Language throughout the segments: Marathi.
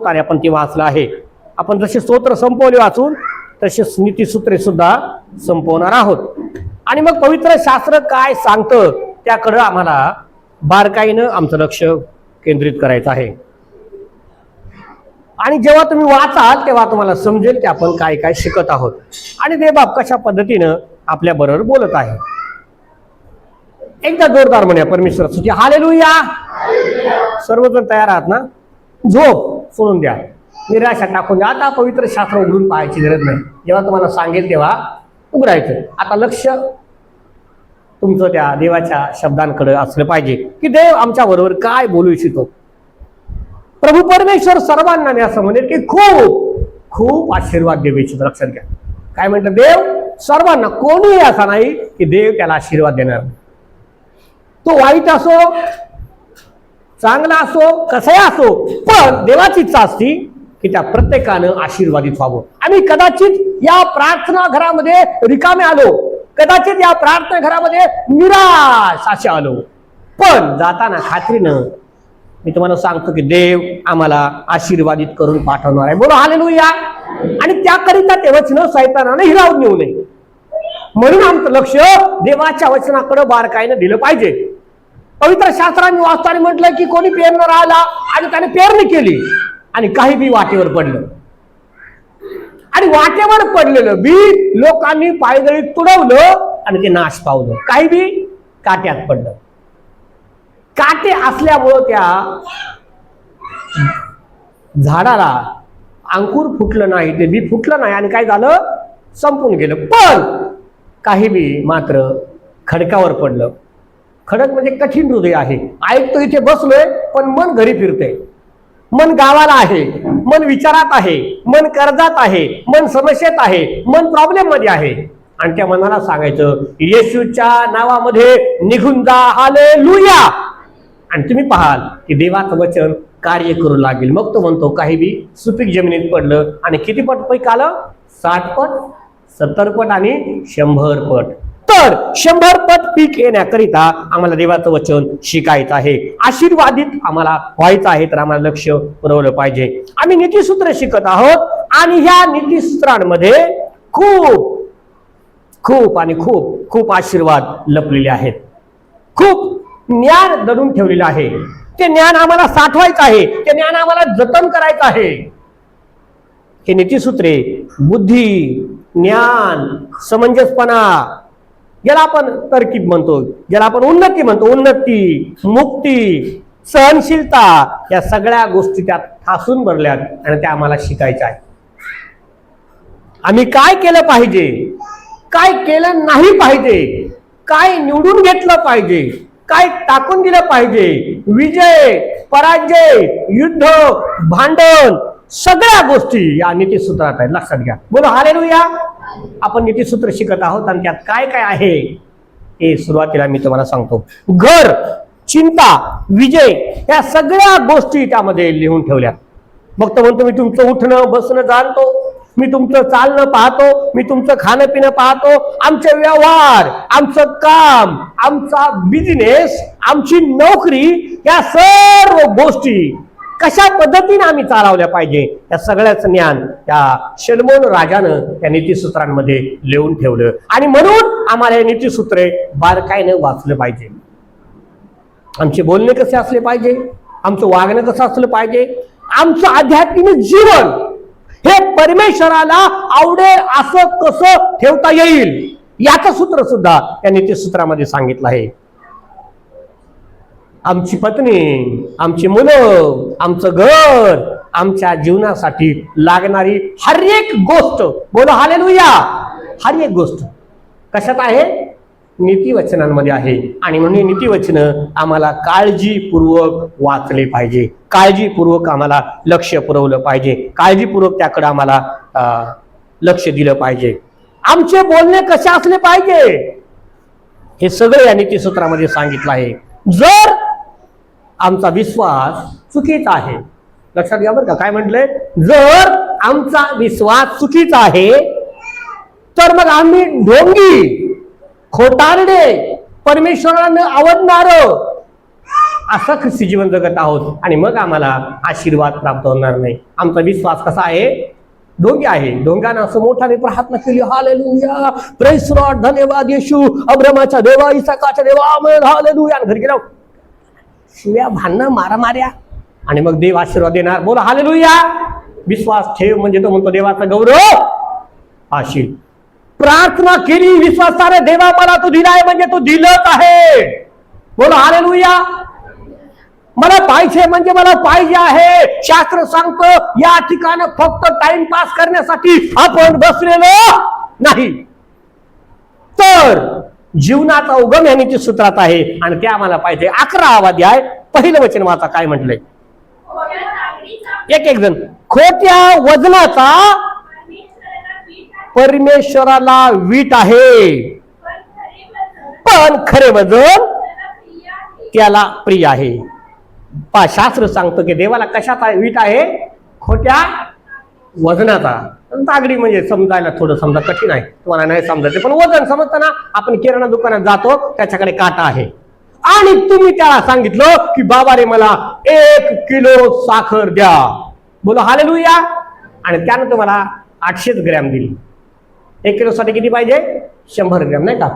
आणि आपण ते वाचलं आहे. आपण जसे स्तोत्र संपवले वाचून तसेच नीतिसूत्रे सुद्धा संपवणार आहोत. आणि मग पवित्र शास्त्र काय सांगतं त्याकडे आम्हाला बारकाईनं आमचं लक्ष केंद्रित करायचं आहे. आणि जेव्हा तुम्ही वाचाल तेव्हा तुम्हाला समजेल की आपण काय काय शिकत आहोत आणि देवबाप कशा पद्धतीनं आपल्या बरोबर बोलत आहे. एकदा जोरदार म्हणूया परमेश्वराची हालेलुया. सर्वजण तयार आहात ना? झोप सोडून द्या, निराशा टाकून द्या. आता पवित्र शास्त्र उघडून पाहायची गरज नाही. जेव्हा तुम्हाला सांगेल तेव्हा उघडायचं. आता लक्ष तुमचं त्या देवाच्या शब्दांकडे असलं पाहिजे की देव आमच्या बरोबर काय बोलू इच्छितो. प्रभू परमेश्वर सर्वांना मी असं म्हणेल की खूप खूप आशीर्वाद देऊ इच्छितो. लक्षात घ्या काय म्हणतं देव सर्वांना. कोणीही असा नाही की देव त्याला आशीर्वाद देणार. तो वाईट असो चांगला असो कसाही असो, पण देवाची इच्छा असती की त्या प्रत्येकानं आशीर्वादित व्हावं. आम्ही कदाचित या प्रार्थना घरामध्ये रिकामे आलो, कदाचित या प्रार्थना घरामध्ये निराश असे आलो, पण जाताना खात्रीनं मी तुम्हाला सांगतो की देव आम्हाला आशीर्वादित करून पाठवणार आहे. बोला हालेलुया. आणि त्याकरिता ते वचन शैतानाने हिरावून नेऊ नये म्हणून आमचं लक्ष देवाच्या वचनाकडे बारकाईनं दिलं पाहिजे. पवित्र शास्त्राने वाचताना म्हटलं की कोणी पेरणार आला आणि त्याने पेरणी केली आणि काही बी वाटेवर पडलं. आणि वाटेवर पडलेलं बी लोकांनी पायदळीत तुडवलं आणि ते नाश पावलं. काही बी काट्यात पडलं. काटे असल्यामुळं त्या झाडाला अंकुर फुटलं नाही, ते बी फुटलं नाही आणि काय झालं संपून गेलं. पण काही बी मात्र खडकावर पडलं. खडक म्हणजे कठीण हृदय आहे. ऐकतो इथे बसलोय पण मन घरी फिरते, मन गावाला आहे, मन विचारात आहे, मन कर्जात आहे, मन समस्येत आहे, मन प्रॉब्लेम मध्ये आहे. आणि त्या मनाला सांगायचं येशूच्या नावामध्ये निघून जा हालेलुया. आणि तुम्ही पाहाल की देवाचं वचन कार्य करू लागेल. मग तो म्हणतो काही बी सुपीक जमिनीत पडलं आणि किती पट पीक आलं? 60 पट, 70 पट आणि 100 पट. तर 100 पट पीक येण्याकरिता आम्हाला देवाचं वचन शिकायचं आहे, आशीर्वादित आम्हाला व्हायचं आहे. तर आम्हाला लक्ष पुरवलं पाहिजे. आम्ही नीतिसूत्र शिकत आहोत आणि ह्या नीतिसूत्रांमध्ये खूप खूप आणि खूप खूप आशीर्वाद लपलेले आहेत. खूप ज्ञान दडून ठेवलेलं आहे. ते ज्ञान आम्हाला साठवायचं आहे, ते ज्ञान आम्हाला जतन करायचं आहे. हे नीतिसूत्रे बुद्धी, ज्ञान, समंजसपणा, ज्याला आपण तरकीब म्हणतो, ज्याला आपण उन्नती म्हणतो, उन्नती, मुक्ती, सहनशीलता, या सगळ्या गोष्टी त्यात ठासून भरल्यात आणि त्या आम्हाला शिकायच्या आहेत. आम्ही काय केलं पाहिजे, काय केलं नाही पाहिजे, काय निवडून घेतलं पाहिजे, काय टाकून दिलं पाहिजे, विजय पराजय युद्ध भांडण सगळ्या गोष्टी या नीतिसूत्रात आहेत. लक्षात घ्या. बोला हालेलुया. आपण नीतिसूत्र शिकत आहोत आणि त्यात काय काय आहे हे सुरुवातीला मी तुम्हाला सांगतो. घर, चिंता, विजय या सगळ्या गोष्टी त्यामध्ये लिहून ठेवल्या. मग तर म्हणतो मी तुमचं उठणं बसणं जाणतो, मी तुमचं चालणं पाहतो, मी तुमचं खाणं पिणं पाहतो, आमचे व्यवहार, आमचं काम, आमचा बिझनेस, आमची नोकरी, या सर्व गोष्टी कशा पद्धतीने आम्ही चालवल्या पाहिजे या सगळ्याचं ज्ञान त्या शलोमोन राजानं त्या नीतिसूत्रांमध्ये लिहून ठेवलं. आणि म्हणून आम्हाला हे नीतिसूत्रे बारकाईनं वाचलं पाहिजे. आमचे बोलणे कसे असले पाहिजे, आमचं वागणं कसं असलं पाहिजे, आमचं आध्यात्मिक जीवन हे परमेश्वराला आवडेल असं कसं ठेवता येईल याचं सूत्र सुद्धा त्या नीतिसूत्रामध्ये सांगितलं आहे. आमची पत्नी, आमची मुलं, आमचं घर, आमच्या जीवनासाठी लागणारी हर एक गोष्ट, बोला हालेलुया, हर एक गोष्ट कशात आहे? नीतिवचनांमध्ये आहे. आणि म्हणून नीतिवचन आम्हाला काळजीपूर्वक वाचले पाहिजे, काळजीपूर्वक आम्हाला लक्ष पुरवलं पाहिजे, काळजीपूर्वक त्याकडे आम्हाला लक्ष दिलं पाहिजे. आमचे बोलणे कसे असले पाहिजे हे सगळे या नीतिसूत्रामध्ये सांगितलं आहे. जर आमचा विश्वास चुकीचा आहे, लक्षात घ्या बरं का काय म्हटलंय, जर आमचा विश्वास चुकीचा आहे तर मग आम्ही ढोंगी, खोटारडे, परमेश्वरानं आवडणार असं ख्रिस्ती जीवन जगत आहोत आणि मग आम्हाला आशीर्वाद प्राप्त होणार नाही. आमचा विश्वास कसा आहे? ढोंगी आहे. ढोंगानं असं मोठ्याने प्रार्थना केली, हालेलुया, प्रेज लॉर्ड, धन्यवाद येशू, अब्रामाच्या देवा, इसाकाच्या देवा, आमेन, हालेलुया. आणि घरी गेलो शिव्या, भांडणं, मारामाऱ्या, आणि मग देव आशीर्वाद देणार. बोला हालेलुया. विश्वास ठेव म्हणजे तो म्हणतो देवाचा गौरव आशील. प्रार्थना केली विश्वासाने, देवा मला तू दिलाय म्हणजे तू दिलंच आहे. बोला हालेलुया. मला पाहिजे म्हणजे मला पाहिजे आहे. शास्त्र सांगतं या ठिकाणी फक्त टाइमपास करण्यासाठी आपण बसलेलो नाही, तर जीवनाचा उगम यानीच्या सूत्रात आहे आणि ते आम्हाला पाहिजे. 11वा अध्याय पहिलं वचन वाचा, काय म्हटलंय? एक जण, खोट्या वजनाचा परमेश्वराला वीट आहे, पण खरे वजन त्याला प्रिय आहे. शास्त्र सांगतं की देवाला कशाचा वीट आहे? खोट्या वजनाचा. तागडी म्हणजे समजायला थोडं समजा कठीण आहे, तुम्हाला नाही समजायचं, पण वजन समजताना आपण किराणा दुकानात जातो, त्याच्याकडे काटा आहे आणि तुम्ही त्याला सांगितलं की बाबा रे मला 1 किलो साखर द्या. बोला हालेलुया. आणि त्यानं तुम्हाला 800 ग्रॅम दिली. 1 किलो साठी किती पाहिजे? 100 ग्रॅम, नाही का?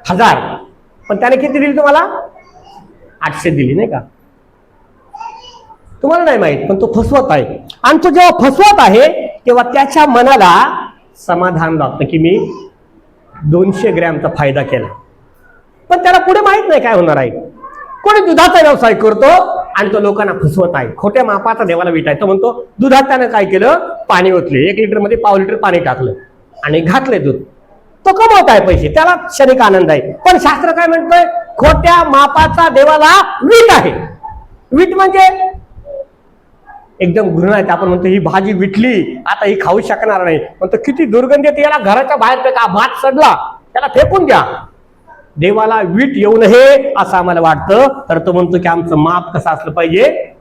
1000. पण त्याने किती दिली तुम्हाला? 800 दिली, नाही का? तुम्हाला नाही माहित, पण तो फसवत आहे. आणि तो जेव्हा फसवत आहे तेव्हा त्याच्या मनाला समाधान लागतं की मी 200 ग्रॅमचा फायदा केला. पण त्याला पुढे माहित नाही काय होणार आहे. कोणी दुधाचा व्यवसाय करतो आणि तो लोकांना फसवत आहे. खोट्या मापाचा देवाला वीट आहे. तो म्हणतो दुधात त्यानं काय केलं? पाणी ओतले. 1 लिटर मध्ये पाव लिटर पाणी टाकलं आणि घातले दूध. तो कमवत आहे पैसे, त्याला क्षणिक आनंद आहे. पण शास्त्र काय म्हणतोय? खोट्या मापाचा देवाला वीट आहे. वीट म्हणजे एकदम घृणा आहे. आपण म्हणतो ही भाजी विटली, आता ही खाऊ शकणार नाही. म्हणतो किती दुर्गंधी येते, याला घराच्या बाहेर फेका, भात सडला, त्याला फेकून द्या. देवाला वीट येऊ नये असं आम्हाला वाटतं. तर तो म्हणतो की आमचं माप कसं असलं पाहिजे?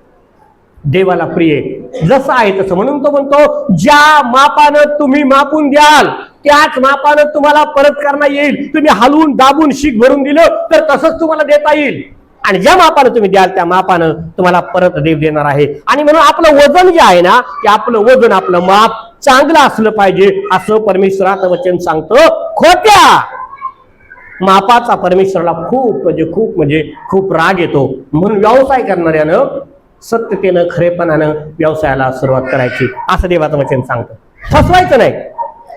देवाला प्रिय जसं आहे तसं. म्हणून तो म्हणतो ज्या मापानं तुम्ही मापून द्याल त्याच मापानं तुम्हाला परत करता येईल. तुम्ही हलवून दाबून शीख भरून दिलं तर तसंच तुम्हाला देता येईल. आणि ज्या मापानं तुम्ही द्याल त्या मापानं तुम्हाला परत देव देणार आहे. आणि म्हणून आपलं वजन जे आहे ना, ते आपलं वजन, आपलं माप चांगलं असलं पाहिजे असं परमेश्वराचं वचन सांगतं. खोट्या मापाचा परमेश्वराला खूप खूप राग येतो. म्हणून व्यवसाय करणाऱ्यानं सत्यतेनं, खरेपणानं व्यवसायाला सुरुवात करायची असं देवाचं वचन सांगतं. फसवायचं नाही.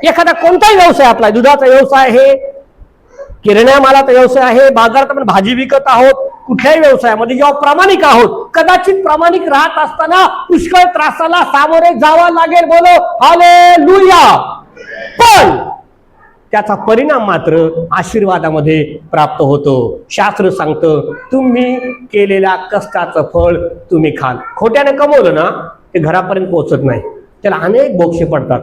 एखादा कोणताही व्यवसाय आपला, दुधाचा व्यवसाय आहे, किराणा मालाचा व्यवसाय आहे, बाजारात आपण भाजी विकत आहोत, कुठल्याही व्यवसायामध्ये जेव्हा प्रामाणिक आहोत, कदाचित प्रामाणिक राहत असताना पुष्कळ त्रासाला सामोरे जावं लागेल. बोलो हालेलुया. पण त्याचा परिणाम मात्र आशीर्वादामध्ये प्राप्त होतो. शास्त्र सांगतं तुम्ही केलेल्या कष्टाचं फळ तुम्ही खाल. खोट्याने कमवलं ना ते घरापर्यंत पोहोचत नाही, त्याला अनेक बोक्षे पडतात.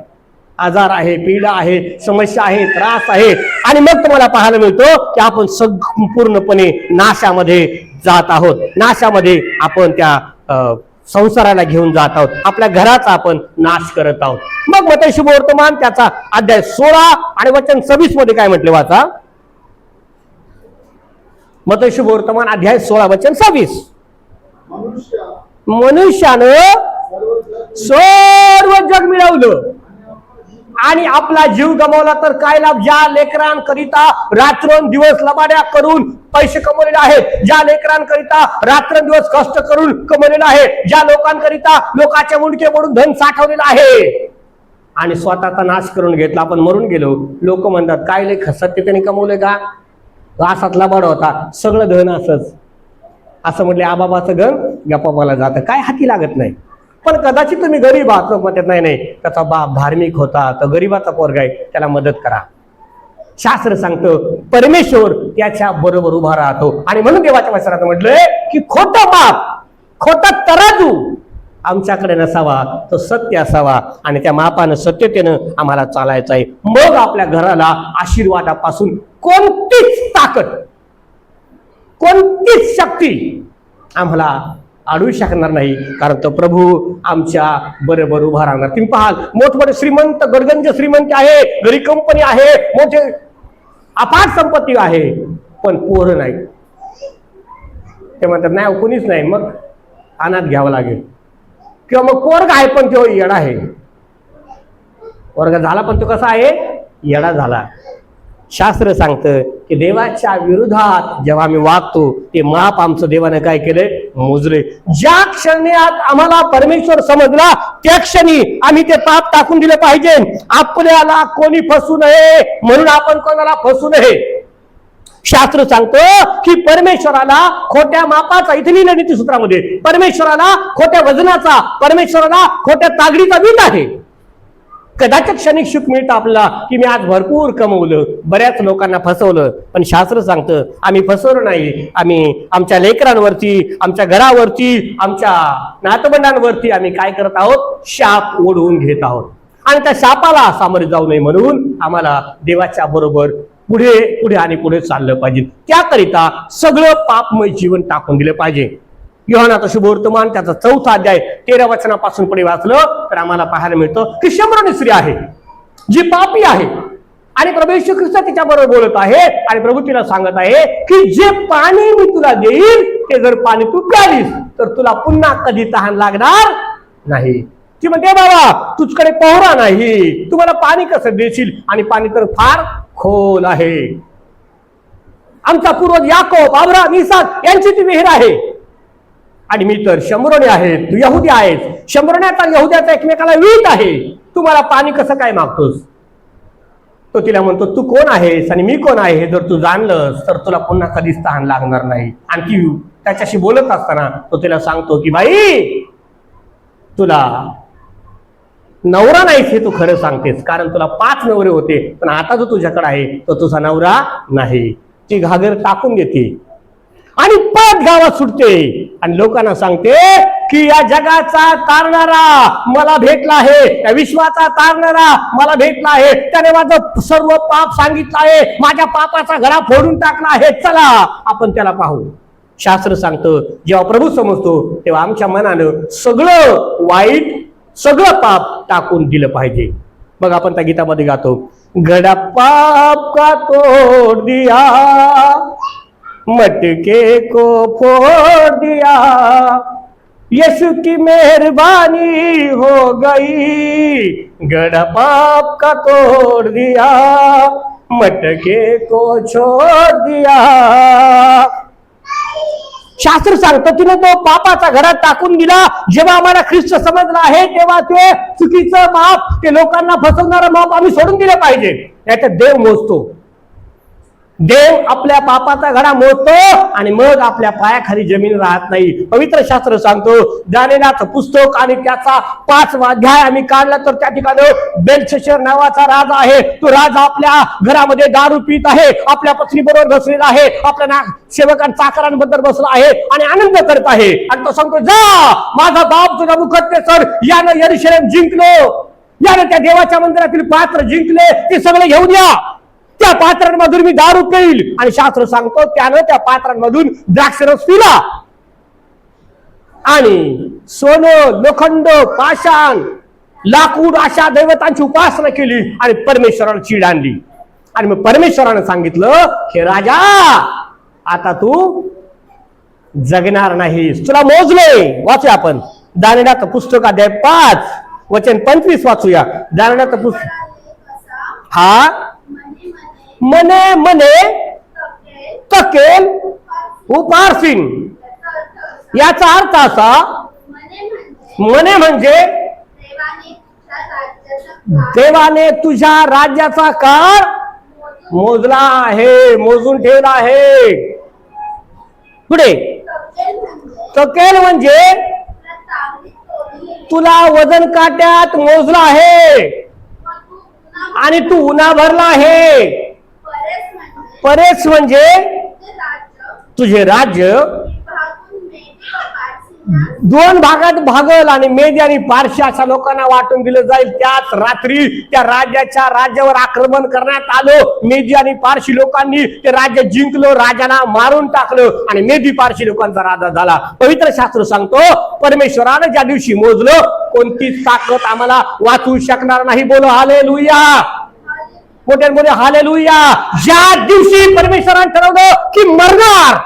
आजार आहे, पीडा आहे, समस्या आहे, त्रास आहे, आणि मग तुम्हाला पाहायला मिळतो की आपण संपूर्णपणे नाशामध्ये जात आहोत. नाशामध्ये आपण त्या संसाराला घेऊन जात आहोत, आपल्या घराचा आपण नाश करत आहोत. मग मत्ती शुभवर्तमान त्याचा अध्याय 16 आणि वचन 26 मध्ये काय म्हटले वाचा. मत्ती शुभवर्तमान अध्याय 16 वचन 26. मनुष्यानं सर्व जग मिळवलं आणि आपला जीव गमावला तर काय लाभ. ज्या लेकरांकरिता रात्रंदिवस लबाड्या करून पैसे कमवलेले आहेत, ज्या लेकरांकरिता रात्रंदिवस कष्ट करून कमवलेलं आहे, ज्या लोकांकरिता लोकांच्या मुंडके मोडून धन साठवलेलं आहे आणि स्वतःचा नाश करून घेतला, आपण मरून गेलो. लोक म्हणतात काय लेख सत्यतेने कमवले का? असाच लबाड होता, सगळं धन असं म्हटले. आबाबाचं धन गप्पाला जातं, काय हाती लागत नाही. पण कदाचित तुम्ही गरीब आहात, म्हणतात नाही त्याचा बाप धार्मिक होता, तर गरीबाचा पोरगा आहे, त्याला मदत करा. शास्त्र सांगतं परमेश्वर त्याच्या बरोबर उभा राहतो. आणि म्हणून देवाच्या वचनात म्हटलंय की खोटं बाप, खोटा तराजू आमच्याकडे नसावा, तो सत्य असावा आणि त्या मापानं सत्यतेनं आम्हाला चालायचं आहे. मग आपल्या घराला आशीर्वादापासून कोणतीच ताकद, कोणतीच शक्ती आम्हाला अडवू शकणार नाही, कारण तो प्रभू आमच्या बरोबर उभा राहणार. तुम्ही पाहाल मोठमोठे श्रीमंत, गडगंज श्रीमंत आहे, घरी कंपनी आहे, मोठे अपार संपत्ती आहे, पण पोरं नाही. ते म्हणतात नाही कोणीच नाही, मग अनाथ घ्यावं लागेल. किंवा मग पोरगा आहे पण तो येडा आहे. पोरगा झाला पण तो कसा आहे, येडा झाला. शास्त्र सांगतं की देवाच्या विरोधात जेव्हा आम्ही वागतो ते माप आमचं देवाने काय केलंय, मोजले. ज्या क्षणी आम्हाला परमेश्वर समजला त्या क्षणी आम्ही ते पाप टाकून दिले पाहिजे. आपल्याला कोणी फसू नये म्हणून आपण कोणाला फसू नये. शास्त्र सांगतो की परमेश्वराला खोट्या मापाचा, इथे लिहिलं नीतिसूत्रामध्ये, परमेश्वराला खोट्या वजनाचा, परमेश्वराला खोट्या तागडीचा भीत आहे. कदाचित क्षणिक सुख मिळतं आपल्याला की मी आज भरपूर कमवलं, बऱ्याच लोकांना फसवलं, पण शास्त्र सांगतं आम्ही फसवलं नाही. आम्ही आमच्या लेकरांवरती, आमच्या घरावरती, आमच्या नातवंडांवरती आम्ही काय करत आहोत, शाप ओढवून घेत आहोत. आणि त्या शापाला सामोरे जाऊ नये म्हणून आम्हाला देवाच्या बरोबर पुढे पुढे आणि पुढे चाललं पाहिजे. त्याकरिता सगळं पापमय जीवन टाकून दिलं पाहिजे. योहानाचं शुभवर्तमान त्याचा 4था अध्याय 13 वचनापासून पुढे वाचलं तर आम्हाला पाहायला मिळतं की शंभरोनी स्त्री आहे जी पापी आहे आणि प्रभू येशू ख्रिस्त तिच्याबरोबर बोलत आहे आणि प्रभू तिला सांगत आहे की जे पाणी मी तुला देईल ते जर पाणी तू प्यालीस तर तुला पुन्हा कधी तहान लागणार नाही. ती म्हणते बाबा तुझकडे पोहरा नाही, तू मला पाणी कसं देशील, आणि पाणी तर फार खोल आहे. आमचा पूर्वज याकोब, अब्राहम, इसाक यांची ती विहीर आहे आणि मी तर शंभरोनी आहे, तू यहुदी आहेस. शंभरोण्याचा यहुद्याचा एकमेकाला विहित आहे, तू मला पाणी कसं काय मागतोस. तो तिला म्हणतो तू कोण आहेस आणि मी कोण आहे हे जर तू जाणलंस तर तुला पुन्हा कधीच तहान लागणार नाही. आणि ती त्याच्याशी बोलत असताना तो तिला सांगतो की बाई तुला नवरा नाहीस हे तू खरं सांगतेस, कारण तुला 5 नवरे होते पण आता जो तुझ्याकडे आहे तो तुझा नवरा नाही. ती घागर टाकून देते आणि परत गावात सुटते आणि लोकांना सांगते की या जगाचा तारणारा मला भेटला आहे, या विश्वाचा तारणारा मला भेटला आहे, त्याने माझं सर्व पाप सांगितलं आहे, माझ्या पापाचा घडा फोडून टाकला आहे, चला आपण त्याला पाहू. शास्त्र सांगतं जेव्हा प्रभू समजतो तेव्हा आमच्या मनानं सगळं वाईट, सगळं पाप टाकून दिलं पाहिजे. बघ आपण त्या गीतामध्ये गातो, घडा पाप का तोड़ दिया, मटके को फोड़ दिया, यीशु की मेहरबानी हो गई, घड़ा पाप का तोड़ दिया, मटके को छोड़ दिया. शास्त्र सांगतं तिने तो पापाचा घडा टाकून दिला. जेव्हा आम्हाला ख्रिस्त समजला आहे तेव्हा ते चुकीचं माप, ते लोकांना फसवणारं माप आम्ही सोडून दिलं पाहिजे. याच्यात देव मोजतो, देव आपल्या पापाचा घडा मोजतो आणि मग आपल्या पायाखाली जमीन राहत नाही. पवित्र शास्त्र सांगतो दानियेलाचं पुस्तक आणि त्याचा 5वा अध्याय आम्ही काढला तर त्या ठिकाणी बेलशस्सर नावाचा राजा आहे. तो राजा आपल्या घरामध्ये दारू पित आहे, आपल्या पत्नीबरोबर बसलेला आहे, आपल्या सेवकांच्या चाकरांबद्दल बसला आहे आणि आनंद करत आहे. आणि तो सांगतो जा माझा बाप तुझा मुकद्देसर यानं यरूशलेम जिंकलो, यानं त्या देवाच्या मंदिरातील पात्र जिंकले, ते सगळे घेऊन या, त्या पात्रांमधून मी दारू पिईल. आणि शास्त्र सांगतो त्यानं त्या पात्रांमधून द्राक्षरस पिला आणि सोनं, लोखंड, पाषाण, लाकूड अशा दैवतांची उपासना केली आणि परमेश्वराला चीड आणली. आणि मग परमेश्वरानं सांगितलं हे राजा आता तू जगणार नाहीस, तुला मोजले. वाचूया आपण दानियेलाचं पुस्तक अध्याय 5 वचन 25 वाचूया. दानियेलाचं पुस्तक हा मने मने तकेल उपारसीन, याचा अर्थ असा, मने म्हणजे देवाने तुझ्या राज्याचा काळ मोजला आहे, मोजून ठेवला आहे. पुढे तकेल म्हणजे तुला वजन काट्यात मोजला आहे आणि तू उन्हा भरला आहे. परेस म्हणजे तुझे राज्य 2 भागात भागल आणि मेदी आणि पारशी अशा लोकांना वाटून दिलं जाईल. त्याच रात्री त्या राज्यावर आक्रमण करण्यात आलं. मेदी आणि पारशी लोकांनी ते राज्य जिंकलं, राजाला मारून टाकलं आणि मेदी पारशी लोकांचा राजा झाला. पवित्र शास्त्र सांगतो परमेश्वरानं ज्या दिवशी मोजलं कोणतीच ताकद आम्हाला वाचवू शकणार नाही. बोलो हालेलुया, मोठ्याने बोले हालेलुया. ज्या दिवशी परमेश्वराने ठरवलं की मरणार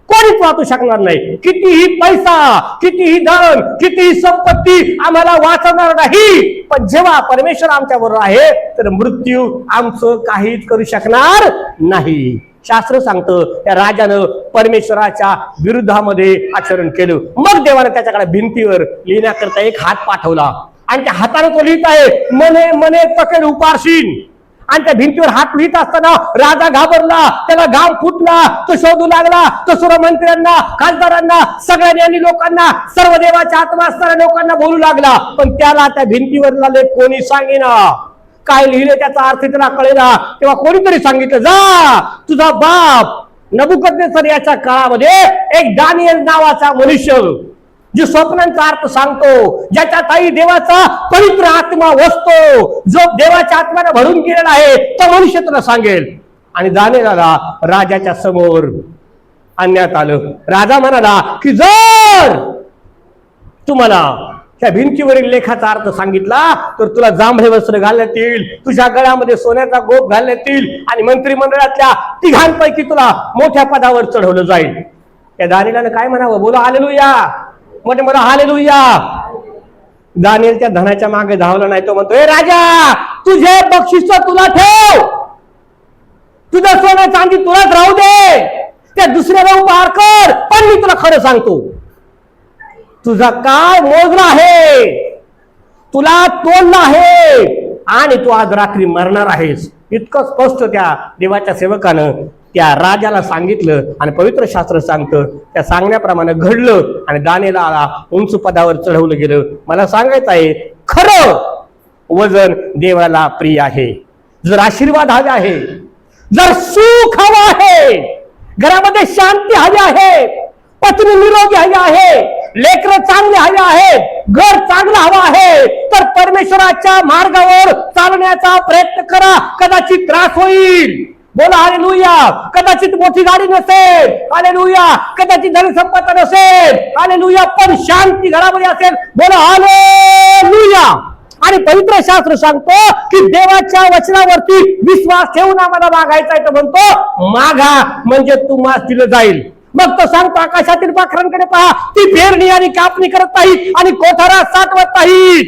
कोणीच वाचू शकणार नाही. कितीही पैसा, कितीही धन, कितीही संपत्ती आम्हाला वाचवणार नाही. पण जेव्हा परमेश्वर आमच्या बरोबर आहे तर मृत्यू आमचं काहीच करू शकणार नाही. शास्त्र सांगतं त्या राजानं परमेश्वराच्या विरुद्धामध्ये आचरण केलं. मग देवानं त्याच्याकडे भिंतीवर लिहिण्याकरता एक हात पाठवला आणि त्या हाताने तो लिहित आहे, मने मने तकेल उपारशीन. आणि त्या भिंतीवर हात लिहित असताना राजा घाबरला, त्याला घाम फुटला, तो शोधू लागला. तो सर्व मंत्र्यांना, खासदारांना, सगळ्यांनी लोकांना, सर्व देवाच्या आत्मा असणाऱ्या लोकांना बोलू लागला. पण त्याला त्या भिंतीवरला लेख कोणी सांगेना. काय लिहिले त्याचा अर्थ त्याला कळेना. तेव्हा कोणीतरी सांगितलं, जा तुझा बाप नबुकदनेस्सर याच्या काळामध्ये एक दानिएल नावाचा मनुष्य जो स्वप्नांचा अर्थ सांगतो, ज्याच्या ताई देवाचा पवित्र आत्मा वसतो, जो देवाच्या आत्म्याने भरून गेलेला आहे, तो मनुष्य तुला सांगेल. आणि दानिएलला राजाच्या समोर आणण्यात आलं. राजा म्हणाला की जर तुम्हाला त्या भिंतीवरील लेखाचा अर्थ सांगितला तर तुला जांभळे वस्त्र घालण्यात येईल, तुझ्या गळ्यामध्ये सोन्याचा गोप घालण्यात येईल आणि मंत्रिमंडळातल्या तिघांपैकी तुला मोठ्या पदावर चढवलं जाईल. त्या दानिएलने काय म्हणावं? बोला हालेलुया, मोठे मला हालेलुया. दानिएल त्या धनाच्या मागे धावला नाही. तो म्हणतो, ए राजा, तुझे बक्षीस तुला ठेव, तुझं सोनं चांदी तुलाच राहू दे, त्या दुसऱ्याला उपहार कर. पण मी तुला खरं सांगतो, तुझा काय मोजला आहे, तुला तोडला आहे आणि तू आज रात्री मरणार आहेस. इतकं स्पष्ट त्या देवाच्या सेवकानं त्या राजाला सांगितलं. आणि पवित्र शास्त्र सांगतं त्या सांगण्याप्रमाणे घडलं आणि दानिएलला उंच पदावर चढवलं गेलं. मला सांगायचं आहे, खरं वजन देवाला प्रिय आहे. जर आशीर्वाद हवे आहे, जर सुख हवं आहे, घरामध्ये शांती हवी आहे, पत्नी निरोगी हवी आहे, लेकरं चांगले हवे आहेत, घर चांगलं हवं आहे, तर परमेश्वराच्या मार्गावर चालण्याचा प्रयत्न करा. कदाचित त्रास होईल, बोला हालेलुया. कदाचित मोठी गाडी नसेल, हालेलुया. कदाचित धनसंपत्ती नसेल, हालेलुया. पण शांती घरामध्ये असेल, बोला हालेलुया. आणि पवित्र शास्त्र सांगतो की देवाच्या वचनावरती विश्वास ठेवून आम्हाला मागायचा आहे. तो म्हणतो मागा म्हणजे तुम्हाला दिलं जाईल. मग तो सांगतो आकाशातील पाखरांकडे पहा, ती पेरणी आणि कापणी करत नाही आणि कोठारा साठवत नाही,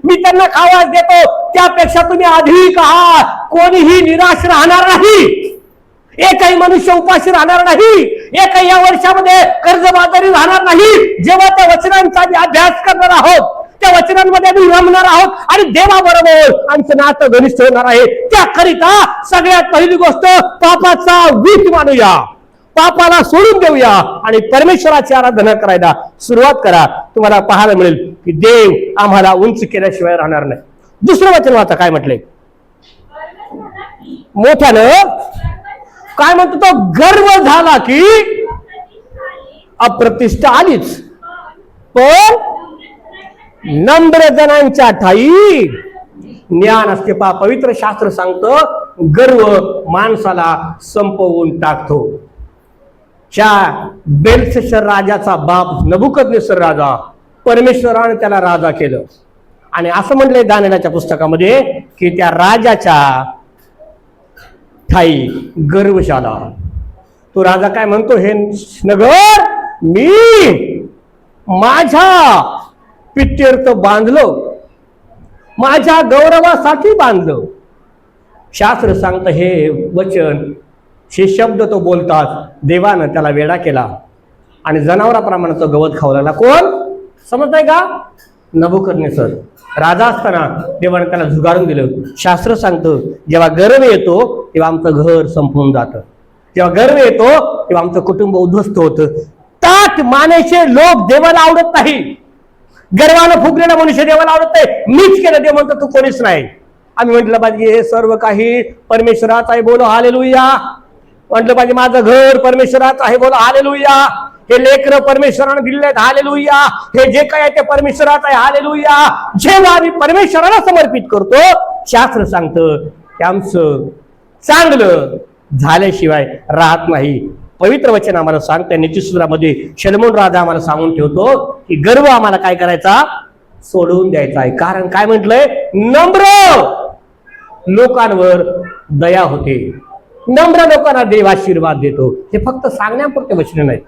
मी त्यांना खावास देतो. त्यापेक्षा तुम्ही अधिक आहात. कोणीही निराश राहणार नाही, एकही मनुष्य उपाशी राहणार नाही, एकही या वर्षामध्ये कर्जबाजारी राहणार नाही. जेव्हा त्या वचनांचा अभ्यास करणार आहोत, त्या वचनांमध्ये आम्ही रमणार आहोत आणि देवाबरोबर आमचं नातं घनिष्ठ होणार आहे. त्याकरिता सगळ्यात पहिली गोष्ट पापाचा वीट मानूया, पापाला सोडून देऊया आणि परमेश्वराची आराधना करायला सुरुवात करा. तुम्हाला पाहायला मिळेल की देव आम्हाला उंच केल्याशिवाय राहणार नाही. दुसरं वचन वाचा, काय म्हटलंय मोठ्यानं? काय म्हणतो तो? गर्व झाला की अप्रतिष्ठा आलीच, पण नम्र जणांच्या ठाई ज्ञान असते. पहा, पवित्र शास्त्र सांगतं गर्व माणसाला संपवून टाकतो. च्या बेल्शस्सर राजाचा बाप नबुकदनेस्सर राजा, परमेश्वराने त्याला राजा केलं. आणि असं म्हटलंय दानिएलच्या पुस्तकामध्ये की त्या राजाच्या ठाई गर्वशाला. तो राजा काय म्हणतो? हे नगर मी माझ्या पित्यर्थ बांधलं, माझ्या गौरवासाठी बांधलं. शास्त्र सांगतं हे वचन, हे शब्द तो बोलतात देवानं त्याला वेडा केला आणि जनावराप्रमाणे तो गवत खाऊ लागला. कोण? समजताय का? नबुकदनेस्सर राजा असताना देवाने त्याला झुगारून दिलं. शास्त्र सांगतं जेव्हा गर्व येतो तेव्हा आमचं घर संपून जातं, जेव्हा गर्व येतो तेव्हा आमचं कुटुंब उद्ध्वस्त होतं. ताठ मानेचे लोक देवाला आवडत नाही. गर्वानं फुगलेला मनुष्य देवाला आवडत नाही. मीच केलं, देव म्हणतो तू कोणीच नाही. आम्ही म्हटलं पाहिजे हे सर्व काही परमेश्वराचं आहे, बोलो हालेलुया. म्हटलं पाहिजे माझं घर परमेश्वराचं आहे, बोलो हालेलुया. हे लेकरं परमेश्वराने दिलेले आहेत, हालेलुया. हे जे काय आहे ते परमेश्वराचं आहे, हालेलुया. जेव्हा आम्ही परमेश्वराला समर्पित करतो, शास्त्र सांगतं की आमचं चांगलं झाल्याशिवाय राहत नाही. पवित्र वचन आम्हाला सांगतं नीतिसूत्रामध्ये शलोमोन राजा आम्हाला सांगून ठेवतो की गर्व आम्हाला काय करायचा? सोडून द्यायचा आहे. कारण काय म्हटलंय? नम्र लोकांवर दया होते, नम्र लोकांना देव आशीर्वाद देतो. हे फक्त सांगण्यापुरते वचन नाही,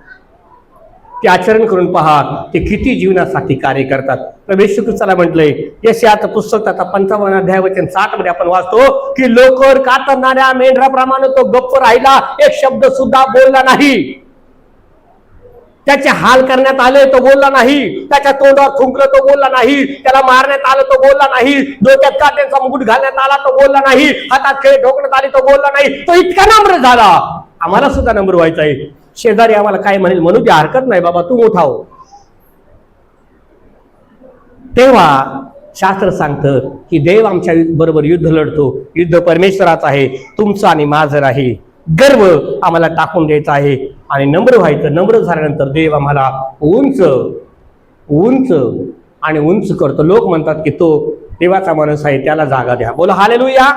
ते आचरण करून पहा ते किती जीवनासाठी कार्य करतात. प्रभू येशू ख्रिस्ताला म्हटलंय यशायाचं पुस्तक आता 55 अध्याय वचन 60 मध्ये आपण वाचतो की लोकर कातरणाऱ्या मेंढराप्रमाणे तो गप्प राहिला, एक शब्द सुद्धा बोलला नाही. त्याचे हाल करण्यात आले तो बोलला नाही, त्याच्या तोंडावर थुंकलं तो बोलला नाही, त्याला मारण्यात आलं तो बोलला नाही, डोक्यात काट्यांचा मुकुट घालण्यात आला तो बोलला नाही, हातात खेळ ठोकण्यात आले तो बोलला नाही. तो इतका नम्र झाला. आम्हाला सुद्धा नम्र व्हायचं आहे. शेजारी आम्हाला काय म्हणेल म्हणून ती हरकत नाही, बाबा तू मोठा हो. तेव्हा शास्त्र सांगतं की देव आमच्या बरोबर युद्ध लढतो. युद्ध परमेश्वराचं आहे, तुमचं आणि माझं आहे. गर्व आम्हाला टाकून द्यायचा आहे आणि नम्र व्हायचं. नम्र झाल्यानंतर देव आम्हाला उंच उंच आणि उंच करतो. लोक म्हणतात की तो देवाचा माणूस आहे, त्याला जागा द्या. बोला हालेलुया.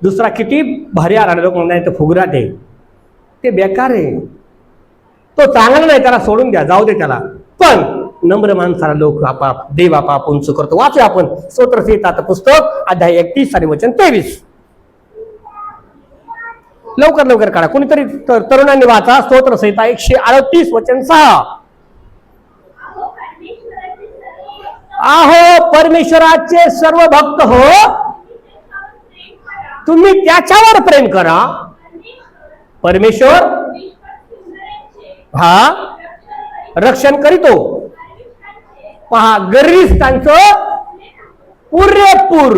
दुसरा किती भारी आला, लोक म्हणतात तो फुगराट आहे, ते बेकार आहे, तो चांगला नाही, त्याला सोडून द्या, जाऊ दे त्याला. पण नम्र माणसाला लोक आपाप देव आपाप उंच करतो. वाचूया आपण स्तोत्रसंहिता पुस्तक अध्याय 31 आणि वचन 23. लवकर लवकर काढा, कोणीतरी तरुणांनी वाचा. स्तोत्रसंहिता 138 वचन 6. आहो परमेश्वराचे सर्व भक्त हो, तुम्ही त्याच्यावर प्रेम करा. परमेश्वर हा रक्षण करीतो. पहा गर्विष्ठांचं पुरेपूर.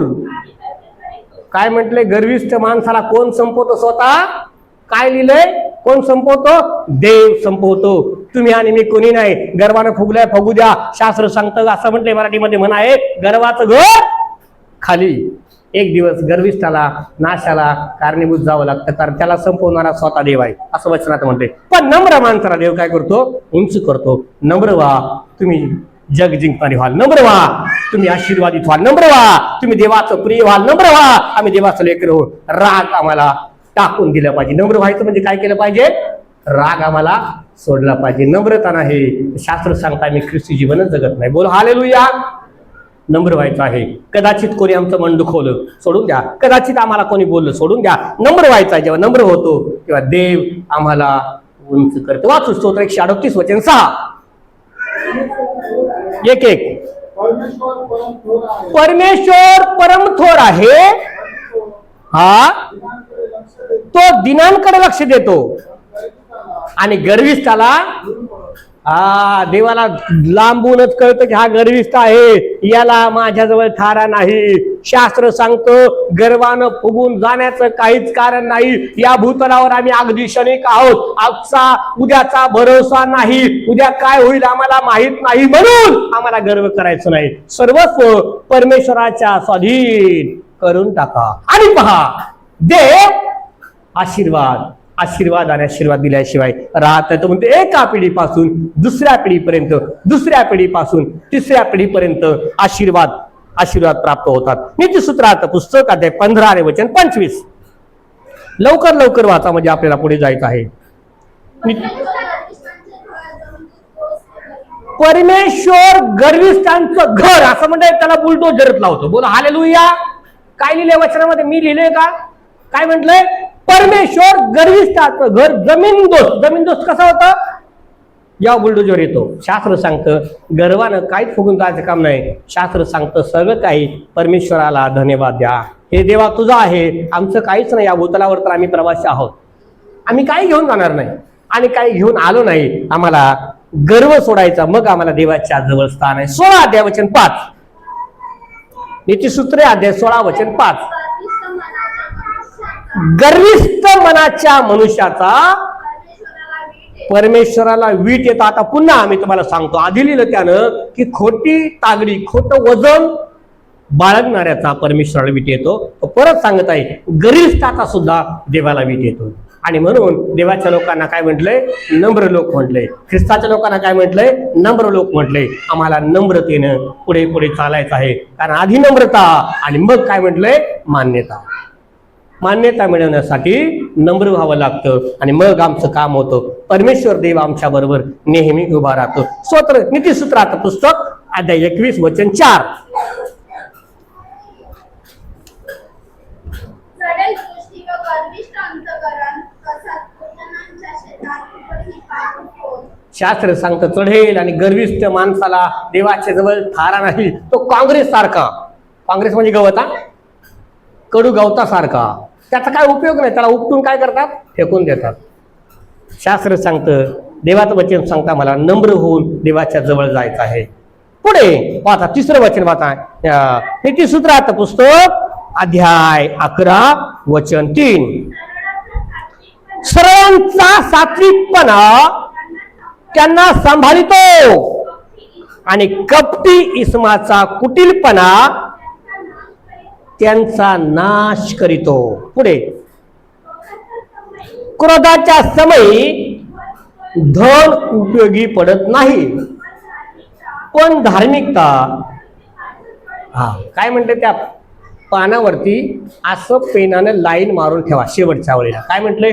काय म्हटलंय? गर्विष्ठ माणसाला कोण संपवतो? स्वतः. काय लिहिलंय? कोण संपवतो? देव संपवतो. तुम्ही आणि मी कोणी नाही. गर्वानं फुगलाय फुगू द्या. शास्त्र सांगतं असं म्हटलंय, मराठीमध्ये म्हणा आहे, गर्वाचं घर खाली. एक दिवस गर्विष्ठाला नाशाला कारणीभूत जावं लागतं, कारण त्याला संपवणारा स्वतः देव आहे असं वचनात म्हणते. पण नम्र माणसाला देव काय करतो? उंच करतो. नम्र व्हा, तुम्ही जग जिंकणारे व्हाल. नम्र व्हा, तुम्ही आशीर्वादित व्हाल. नम्र व्हा, तुम्ही देवाचं प्रिय व्हाल. नम्र व्हा, आम्ही देवाचं लेकर हो. राग आम्हाला टाकून दिला पाहिजे. नम्र व्हायचं म्हणजे काय केलं पाहिजे? राग आम्हाला सोडला पाहिजे. नम्रता नाही. शास्त्र सांगता मी ख्रिस्ती जीवनच जगत नाही. बोल हालेलुया. नम्र व्हायचं आहे. कदाचित कोणी आमचं मन दुखवलं, सोडून द्या. कदाचित आम्हाला कोणी बोललं, सोडून द्या. नम्र व्हायचं आहे. जेव्हा नम्र होतो तेव्हा देव आम्हाला उंच करतो. वाचू स्तोत्र 138 वचन 6. एक एक. परमेश्वर परम थोर आहे, हा तो दिनांकडे लक्ष देतो आणि गर्विष्ठाला देवाला लांबूनच कळतं की हा गर्विष्ठ आहे, याला माझ्याजवळ थारा नाही. शास्त्र सांगतं गर्वानं फुगून जाण्याचं काहीच कारण नाही. या भूतलावर आम्ही अगदी क्षणिक आहोत. आजचा उद्याचा भरोसा नाही. उद्या काय होईल आम्हाला माहित नाही, म्हणून आम्हाला गर्व करायचं नाही. सर्वस्व परमेश्वराच्या स्वाधीन करून टाका. आणि पहा, देव आशीर्वाद आशीर्वाद आणि आशीर्वाद दिल्याशिवाय राहत नाही. तो म्हणते एका पिढीपासून दुसऱ्या पिढीपर्यंत, दुसऱ्या पिढीपासून तिसऱ्या पिढीपर्यंत आशीर्वाद आशीर्वाद प्राप्त होतात. नीतिसूत्रात पुस्तक अध्याय 15 आणि वचन 25. लवकर लवकर वाचा म्हणजे आपल्याला पुढे जायचं आहे. परमेश्वर गर्विष्ठांचं घर असं म्हणजे त्याला बुलडोजरत लावतो. बोला हालेलुया. काय लिहिलंय वचनामध्ये? मी लिहिलंय का? काय म्हटलंय? परमेश्वर गर्विष्ठाचं घर जमीनदोस्त. जमीनदोस्त कसं होतं? या बुलडोजर येतो. शास्त्र सांगतं गर्वानं काहीच फुगून जायचं काम नाही. शास्त्र सांगतं सगळं काही परमेश्वराला धन्यवाद द्या. हे देवा तुझा आहे, आमचं काहीच नाही. या भूतलावर तर आम्ही प्रवासी आहोत. आम्ही काही घेऊन जाणार नाही आणि काही घेऊन आलो नाही. आम्हाला गर्व सोडायचा, मग आम्हाला देवाच्या जवळ स्थान आहे. 16 अध्याय वचन 5. नीतिसूत्रे अध्याय 16 वचन 5. गर्विष्ठ मनाच्या मनुष्याचा परमेश्वराला वीट येतं. आता पुन्हा आम्ही तुम्हाला सांगतो, आधी लिहिलं त्यानं की खोटी तागडी, खोटं वजन बाळगणाऱ्याचा परमेश्वराला वीट येतो. तो परत सांगत आहे गर्विष्ठाचा सुद्धा देवाला वीट येतो. आणि म्हणून देवाच्या लोकांना काय म्हटलंय? नम्र लोक म्हटलंय. ख्रिस्ताच्या लोकांना काय म्हटलंय? नम्र लोक म्हटलंय. आम्हाला नम्रतेनं पुढे पुढे चालायचं आहे, कारण आधी नम्रता आणि मग काय म्हटलंय? मान्यता. मान्यता मिळवण्यासाठी नम्र व्हावं लागतं आणि मग आमचं काम होतं. परमेश्वर देव आमच्या बरोबर नेहमी उभा राहतो. स्तोत्र नीतिसूत्रात पुस्तक अध्याय 21 वचन 4. शास्त्र सांगतं चढेल आणि गर्विष्ठ माणसाला देवाच्या जवळ थारा नाही. तो काँग्रेस सारखा, काँग्रेस म्हणजे गवता, कडू गवतासारखा, त्याचा काय उपयोग नाही. त्याला उपटून काय करतात, फेकून देतात. शास्त्र सांगतं, देवाचं वचन सांगता मला नम्र होऊन देवाच्या जवळ जायचं आहे. पुढे पाहता तिसरं वचन पाहता, नीतिसूत्राचं पुस्तक अध्याय 11 वचन 3. सर्वांचा सात्विकपणा त्यांना सांभाळितो आणि कपटी इसमाचा कुटिलपणा त्यांचा नाश करीतो. पुढे क्रोधाच्या समयी धन उपयोगी पडत नाही, पण धार्मिकता, काय म्हणते त्या पानावरती असं पेनानं लाईन मारून ठेवा शेवटच्या वेळेला. काय म्हटले,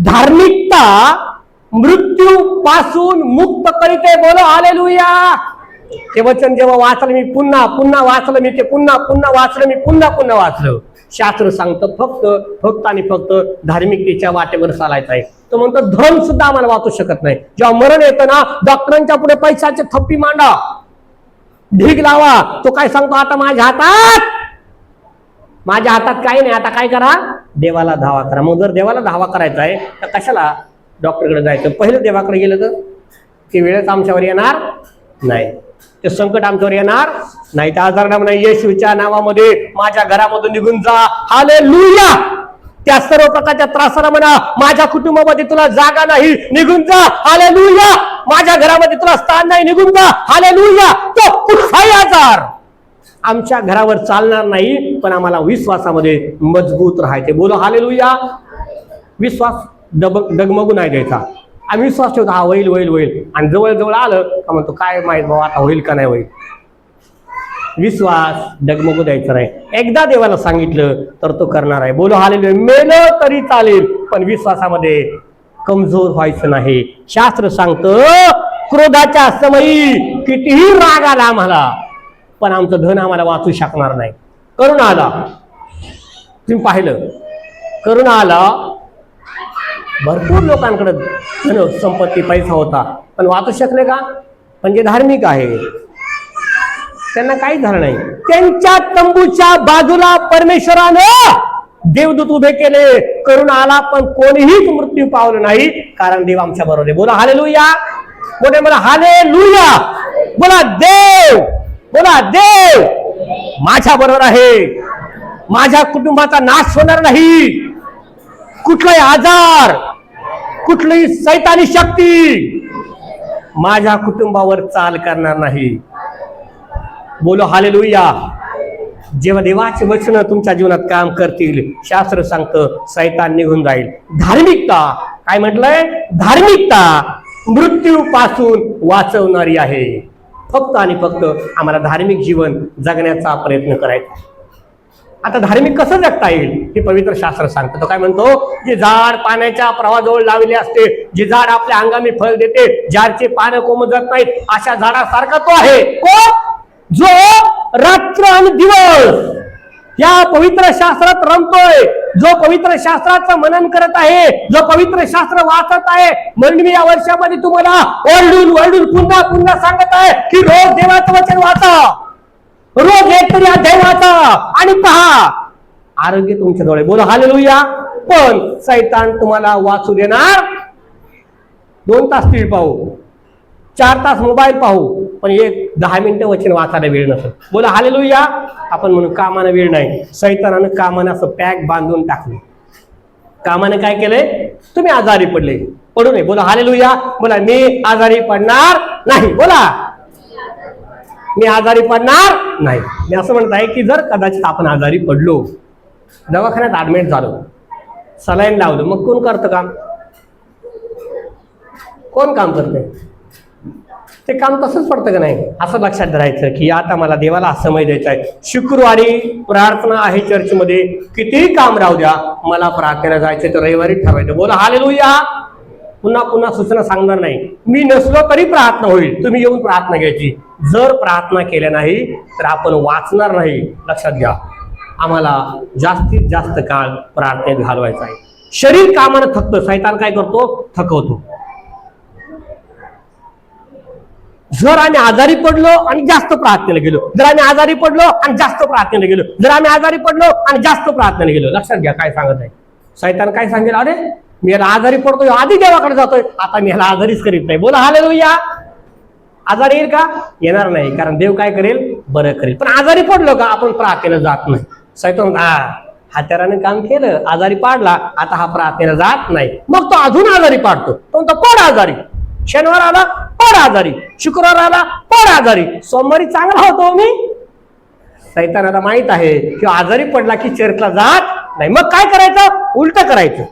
धार्मिकता मृत्यू पासून मुक्त करीते. बोलो हालेलुया. ते वचन जेव्हा वाचलं मी पुन्हा वाचलं मी ते पुन्हा वाचलं मी पुन्हा वाचलं. शास्त्र सांगतं फक्त आणि फक्त धार्मिकतेच्या वाटेवर चालायचं आहे. तो म्हणतो धन सुद्धा आम्हाला वाचू शकत नाही. जेव्हा मरण येतं ना, डॉक्टरांच्या पुढे पैशाचे थप्पी मांडा, ढीग लावा. तो काय सांगतो, आता माझ्या हातात काही नाही, आता काय करा, देवाला धावा करा. मग जर देवाला धावा करायचा आहे तर कशाला डॉक्टरकडे जायचं? पहिलं देवाकडे गेलं तर ती वेळच आमच्यावर येणार नाही, ते संकट आमच्यावर येणार नाही, त्या आजार नाही. येशूच्या नावामध्ये माझ्या घरामधून निघून जा. हालेलुया. त्या सर्व प्रकारच्या त्रासाला म्हणा, माझ्या कुटुंबामध्ये तुला जागा नाही, निघून जा. हालेलुया. माझ्या घरामध्ये तुला स्थान नाही, निघून जा. हालेलुया. तो कुठलाही आजार आमच्या घरावर चालणार नाही, पण आम्हाला विश्वासामध्ये मजबूत राहायचे. बोलो हालेलुया. विश्वास डगमगू नाही द्यायचा. आम्ही विश्वास ठेवतो, हा होईल, आणि जवळ आलं का म्हणतो काय माहित बाबा आता होईल का नाही होईल. विश्वास डगमगू द्यायचा नाही. एकदा देवाला सांगितलं तर तो करणार आहे. बोलो हालेलुया. मेलं तरी चालेल, पण विश्वासामध्ये कमजोर व्हायचं नाही. शास्त्र सांगतं, क्रोधाच्या समयी कितीही राग आला आम्हाला, पण आमचं धन आम्हाला वाचू शकणार नाही. करुणा आला, तुम्ही पाहिलं, करुणा आला. भरपूर लोकांकडे धन संपत्ती पैसा होता, पण वाचू शकले का? म्हणजे धार्मिक आहे, त्यांना काही झालं नाही. त्यांच्या तंबूच्या बाजूला परमेश्वरानं देवदूत उभे केले. करुणा आला, पण कोणीही मृत्यू पावलं नाही, कारण देव आमच्या बरोबर आहे. बोला हालेलुया. बोले मला हालेलुया. बोला देव माझ्या बरोबर आहे. माझ्या कुटुंबाचा नाश होणार नाही. कुठलाही आजार, कुठलीही सैतानी शक्ती माझ्या कुटुंबावर चाल करणार नाही. बोलो हालेलुया. जेव्हा देवाचे वचन तुमच्या जीवनात काम करतील, शास्त्र सांगतं सैतान निघून जाईल. धार्मिकता, काय म्हटलंय, धार्मिकता मृत्यू पासून वाचवणारी आहे. फक्त आणि फक्त आम्हाला धार्मिक जीवन जगण्याचा प्रयत्न करायचा. आता धार्मिक कसं जगता येईल हे पवित्र शास्त्र सांगतं. तो काय म्हणतो, जे झाड पाण्याच्या प्रवाहाजवळ लावले असते, जे झाड आपल्या अंगाने फळ देते, ज्याचे पानं कोमजत नाहीत, अशा झाडासारखा तो आहे. जो रात्र आणि दिवस या पवित्र शास्त्रात रमतोय, जो पवित्र शास्त्राचं मनन करत आहे, जो पवित्र शास्त्र वाचत आहे. म्हणून मी या वर्षामध्ये तुम्हाला ओरडून पुन्हा सांगत आहे की रोज देवाचं वचन वाचा, रोज एक तरी अध्याय वाचा आणि पहा, आरोग्य तुमच्या जवळ. बोला हालेलुया. पण सैतान तुम्हाला वाचू देणार 2 तास टीव्ही पाहू, 4 तास मोबाईल पाहू, पण 10 मिनिटं वचन वाचायला वेळ नसेल. बोला हालेलुया. आपण म्हणून कामाला वेळ नाही. सैतानानं कामानं असं पॅक बांधून टाकलं. कामाने काय केलंय, तुम्ही आजारी पडले, पडू नये. बोला हालेलुया. बोला मी आजारी पडणार नाही. बोला मी आजारी पडणार नाही. मी असं म्हणत आहे की जर कदाचित आपण आजारी पडलो, दवाखान्यात ऍडमिट झालो, सलाईन लावलं, मग कोण करतं काम? कोण काम करतंय? ते काम तसंच पडतं का नाही? असं लक्षात धरायचं की आता मला देवाला हा समय द्यायचा आहे. शुक्रवारी प्रार्थना आहे चर्चमध्ये, कितीही काम राहू द्या, मला प्रार्थनेला जायचं तर रविवारी ठरवायचं. बोला हालेलुया. पुन्हा सूचना सांगणार नाही. मी नसलो तरी प्रार्थना होईल, तुम्ही येऊन प्रार्थना घ्यायची. जर प्रार्थना केल्या नाही तर आपण वाचणार नाही. लक्षात घ्या, आम्हाला जास्तीत जास्त काळ प्रार्थनेत घालवायचा आहे. शरीर कामानं थकतं, सैतान काय करतो, थकवतो. जर आम्ही आजारी पडलो आणि जास्त प्रार्थनेला गेलो, जर आम्ही आजारी पडलो आणि जास्त प्रार्थनेला गेलो, जर आम्ही आजारी पडलो आणि जास्त प्रार्थनेला गेलो, लक्षात घ्या काय सांगत आहे शैतान. काय सांगेल, अरे मी याला आजारी पडतोय, आधी देवाकडे जातोय, आता मी याला आजारीच करीत नाही. बोला हालेलुया. आजारी येईल का? येणार नाही, कारण देव काय करेल, बरं करेल. पण आजारी पडलो का आपण प्रार्थनेला जात नाही. शैतान हात्याराने काम केलं, आजारी पाडला, आता हा प्रार्थनेला जात नाही. मग तो अजून आजारी पाडतो, तो पड आजारी. शनिवार आला पड आजारी, शुक्रवार आला पड आजारी, सोमवारी चांगला होतो मी. शैतानाला माहित आहे की आजारी पडला की चर्चला जात नाही. मग काय करायचं, उलट करायचं.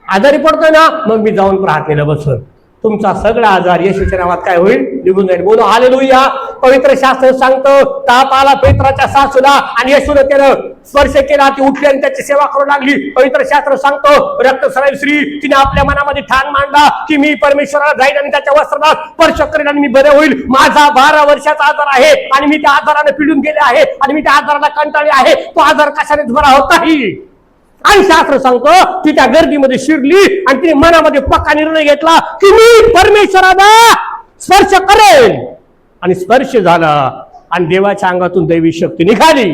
आजारी पडतोय ना, मग मी जाऊन प्रार्थनेला बसतो. तुमचा सगळा आजार येशूच्या नावात काय होईल, निघून जाईल. बोलो हालेलुया. पवित्र शास्त्र सांगतो ताप आला पेत्राच्या सासूला आणि येशूने त्यानं स्पर्श केला, ती उठली आणि त्याची सेवा करू लागली. पवित्र शास्त्र सांगतो रक्तस्रावी स्त्री तिने आपल्या मनामध्ये ठाण मांडला की मी परमेश्वराला जाईल आणि त्याच्या वस्त्राला स्पर्श करेन आणि मी बरे होईल. माझा 12 वर्षाचा आजार आहे आणि मी त्या आजाराने पिडून गेले आहे आणि मी त्या आजाराला कंटाळले आहे. तो आजार कशानेच बरा होत नाही. आणि शास्त्र सांगतो ती त्या गर्दीमध्ये शिरली आणि तिने मनामध्ये पक्का निर्णय घेतला की मी परमेश्वराला स्पर्श करेल. आणि स्पर्श झाला आणि देवाच्या अंगातून दैवी शक्ती निघाली.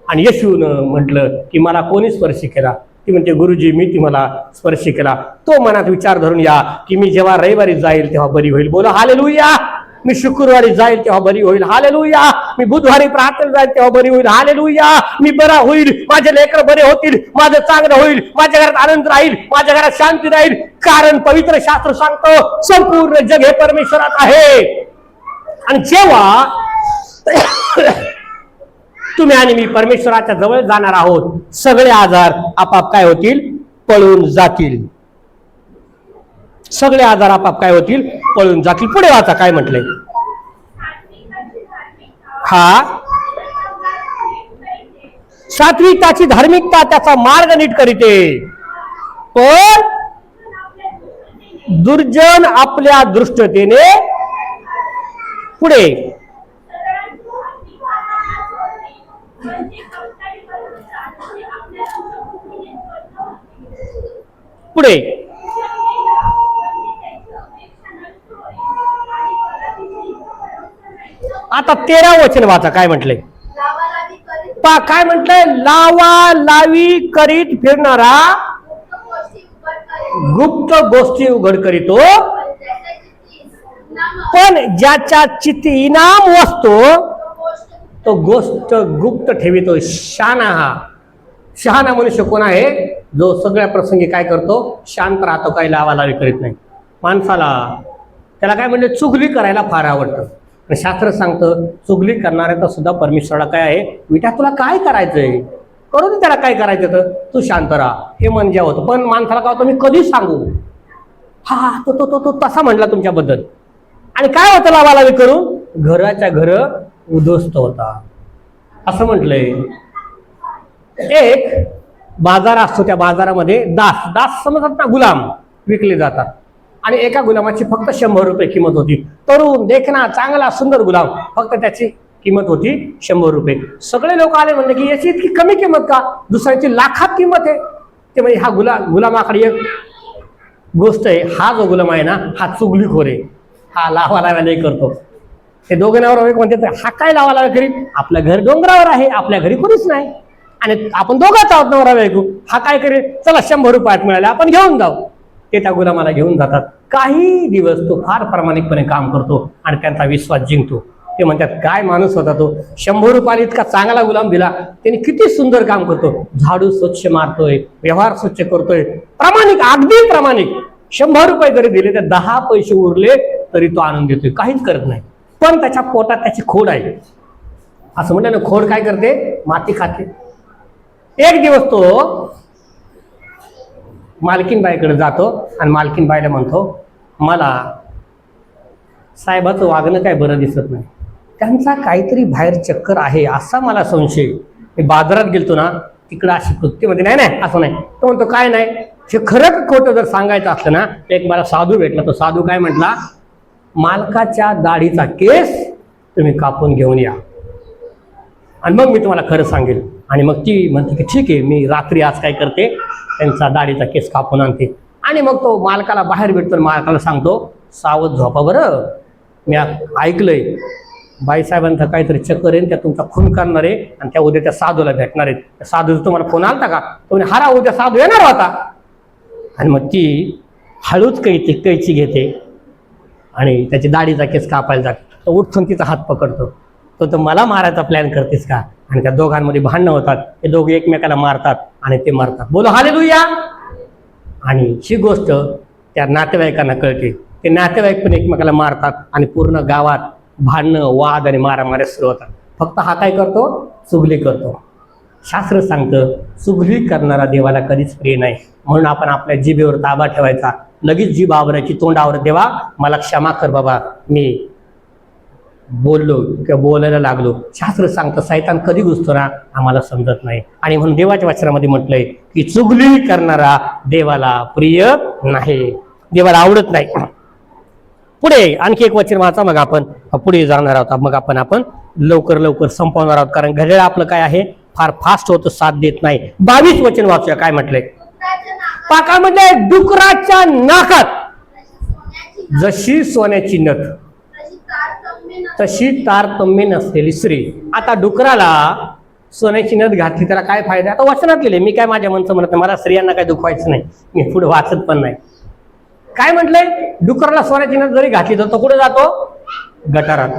आणि येशूनं म्हटलं की मला कोणी स्पर्श केला? ती म्हणते गुरुजी मी तुम्हाला स्पर्श केला. तो मनात विचार धरून या की मी जेव्हा रविवारी जाईल तेव्हा बरी होईल. बोला हालेलुया. मी शुक्रवारी जाईल तेव्हा बरी होईल. हालेलुया. मी बुधवारी प्रार्थना जाईल तेव्हा बरी होईल. हालेलुया. मी बरा होईल, माझे लेकर बरे होतील, माझं चांगलं होईल, माझ्या घरात आनंद राहील, माझ्या घरात शांती राहील. कारण पवित्र शास्त्र सांगतो संपूर्ण जग हे परमेश्वरात आहे. आणि जेव्हा तुम्ही आणि मी परमेश्वराच्या जवळ जाणार आहोत, सगळे आजार आपाप काय होतील, पळून जातील. सगळे आजार आपाप काय होतील, पळून जातील. पुढे वाचा काय म्हटलंय. हा सात्विकाची धार्मिकता त्याचा मार्ग नीट करीते, पण दुर्जन आपल्या दृष्टतेने पुढे पुढे आता 13 वचन वाचा काय म्हटलंय. काय म्हटलंय, लावा लावी करीत फिरणारा गुप्त गोष्टी उघड करीतो, पण ज्याच्या चित्ती इनाम वसतो तो गोष्ट गुप्त ठेवितो. शहाणा मनुष्य कोण आहे, जो सगळ्या प्रसंगी काय करतो, शांत राहतो, काही लावालावी करीत नाही. माणसाला त्याला काय म्हणजे चुगली करायला फार आवडतं. शास्त्र सांगतं चुगली करणाऱ्याचा सुद्धा परमेश्वराला काय आहे, विटा तुला काय करायचंय करू दे, त्याला काय करायचं तर तू शांत राहा, हे मन जे होतं. पण माणसाला काय होतं, मी कधी सांगू, हा तो तो तो तो तसा म्हटला तुमच्याबद्दल. आणि काय होतं लावालावी करून, घराच्या घर उद्ध्वस्त होता. असं म्हटलंय. एक बाजार असतो, त्या बाजारामध्ये दास समजतात ना, गुलाम विकले जातात. आणि एका गुलामाची फक्त 100 रुपये किंमत होती. तरुण देखना चांगला सुंदर गुलाम, फक्त त्याची किंमत होती 100 रुपये. सगळे लोक आले म्हणले की याची इतकी कमी किंमत का, दुसऱ्याची लाखात किंमत आहे. ते म्हणजे हा गुलामाकडे एक गोष्ट आहे, हा जो गुलाम आहे ना हा चुगलीखोर आहे, हा लावालाव्या करतो. ते दोघे नवरा म्हणते हा काय लावालाव्या करीत, आपलं घर डोंगरावर आहे, आपल्या घरी कोणीच नाही आणि आपण दोघांच आहोत नवरा बायको, हा काय करेल, चला 100 रुपयात मिळाले आपण घेऊन जाऊ. ते त्या गुलामाला घेऊन जातात. काही दिवस तो फार प्रामाणिकपणे काम करतो आणि त्यांचा विश्वास जिंकतो. ते म्हणतात काय माणूस होता तो, 100 रुपयाला इतका चांगला गुलाम दिला, त्याने किती सुंदर काम करतो, झाडू स्वच्छ मारतोय, व्यवहार स्वच्छ करतोय, प्रामाणिक, अगदी प्रामाणिक. 100 रुपये जरी दिले तर 10 पैसे उरले तरी तो आनंद देतोय, काहीच करत नाही. पण त्याच्या पोटात त्याची खोड आहे. असं म्हणलं ना, खोड काय करते, माती खाते. एक दिवस तो मालकीन बाईकडे जातो आणि मालकीन बाईला म्हणतो मला साहेबाचं वागणं काय बरं दिसत नाही, त्यांचा काहीतरी बाहेर चक्कर आहे असा मला संशय. मी बाजारात गेलतो ना तिकडं अशी कृतीमध्ये नाही असं नाही. तो म्हणतो काय नाही, हे खरं खोटं जर सांगायचं असलं ना, एक मला साधू भेटला. तो साधू काय म्हटला, मालकाच्या दाढीचा केस तुम्ही कापून घेऊन या आणि मग मी तुम्हाला खरं सांगेल. आणि मग ती म्हणते की ठीक आहे, मी रात्री आज काय करते, त्यांचा दाढीचा केस कापून आणते. आणि मग तो मालकाला बाहेर भेटतो, मालकाला सांगतो सावध झोपा बरं, मी ऐकलंय बाईसाहेबांचा काहीतरी चक्कर आहे, त्या तुमचा खून करणार आहे आणि त्या उद्या त्या साधूला भेटणार आहेत. त्या साधूचा तुम्हाला फोन आलता का? तुम्ही हारा उद्या साधू येणार होता. आणि मग ती हळूच कैची घेते आणि त्याची दाढीचा केस कापायला जाते. तो उठून तिचा हात पकडतो. तो मला मारायचा प्लॅन करतेस का? आणि त्या दोघांमध्ये भांडणं होतात. ते दोघे एकमेकाला मारतात आणि ते मारतात. बोलो हालेलुया. आणि ही गोष्ट त्या नातेवाईकांना कळते. ते नातेवाईक पण एकमेकाला मारतात आणि पूर्ण गावात भांडणं, वाद आणि मारामाऱ्या सुरू होतात. फक्त हा काय करतो? चुगली करतो. शास्त्र सांगतं चुगली करणारा देवाला कधीच प्रिय नाही. म्हणून आपण आपल्या जिभेवर ताबा ठेवायचा. लगेच जीभ आवरायची, तोंड आवरत, देवा मला क्षमा कर बाबा, मी बोललो किंवा बोलायला लागलो. शास्त्र सांगतं सैतान कधी घुसतो ना आम्हाला समजत नाही. आणि म्हणून देवाच्या वचनामध्ये म्हटलंय की चुगली करणारा देवाला प्रिय नाही, देवाला आवडत नाही. पुढे आणखी एक वचन वाचा, मग आपण पुढे जाणार आहोत. मग आपण लवकर संपवणार आहोत, कारण घड्याळ आपलं काय आहे फार फास्ट होतं, साथ देत नाही. 22 वचन वाचूया. काय म्हटलंय? पाकामध्ये डुकराच्या नाकात जशी सोन्याची नथ तशी तारतम्य नसलेली स्त्री. आता डुकराला सोन्याची नथ घातली त्याला काय फायदा? आता वचनात लिहिले, मी काय माझ्या मनचं म्हणत नाही, मला स्त्रियांना काय दुखवायचं नाही, मी पुढे वाचत पण नाही. काय म्हटलंय? डुकराला सोन्याची नथ जरी घातली तर तो कुठे जातो? गटारात.